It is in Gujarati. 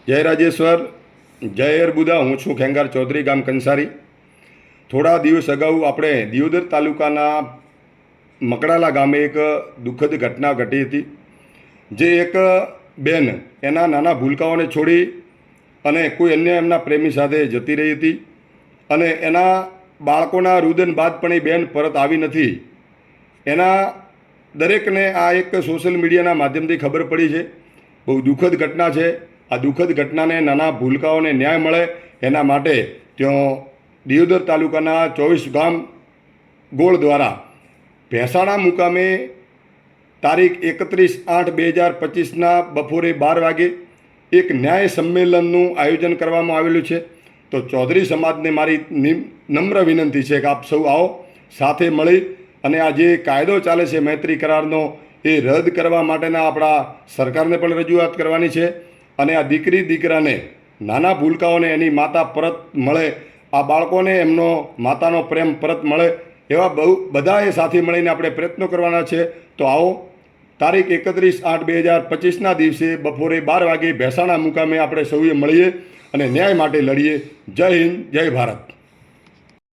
જય રાજેશ્વર, જય અરબુદા. હું છું ખેંગાર ચૌધરી, ગામ કંસારી. થોડા દિવસ અગાઉ આપણે દિયોદર તાલુકાના મકડાલા ગામે એક દુઃખદ ઘટના ઘટી હતી. જે એક બેન એના નાના ભૂલકાઓને છોડી અને કોઈ અન્ય એમના પ્રેમી સાથે જતી રહી હતી અને એના બાળકોના રુદન બાદ પણ એ બેન પરત આવી નથી. એના દરેકને આ એક સોશિયલ મીડિયાના માધ્યમથી ખબર પડી છે. બહુ દુઃખદ ઘટના છે. આ દુઃખદ ઘટનાને નાના ભૂલકાઓને ન્યાય મળે એના માટે ત્યાં દિયોદર તાલુકાના 24 ગામ ગોળ દ્વારા ભેંસાણા મુકામે તારીખ 31/8/2025ના બપોરે 12 વાગે એક ન્યાય સંમેલનનું આયોજન કરવામાં આવેલું છે. તો ચૌધરી સમાજને મારી નમ્ર વિનંતી છે કે આપ સૌ આવો, સાથે મળી અને આ જે કાયદો ચાલે છે મૈત્રી કરારનો એ રદ કરવા માટેના આપણા સરકારને પણ રજૂઆત કરવાની છે. અને આ દીકરી દીકરાને, નાના ભૂલકાઓને એની માતા પરત મળે, આ બાળકોને એમનો માતાનો પ્રેમ પરત મળે, એવા બધાએ સાથે મળીને આપણે પ્રયત્નો કરવાના છે. તો આવો, તારીખ 31/8/2025ના દિવસે બપોરે 12 વાગે ભેંસાણા મુકામે આપણે સૌએ મળીએ અને ન્યાય માટે લડીએ. જય હિન્દ, જય ભારત.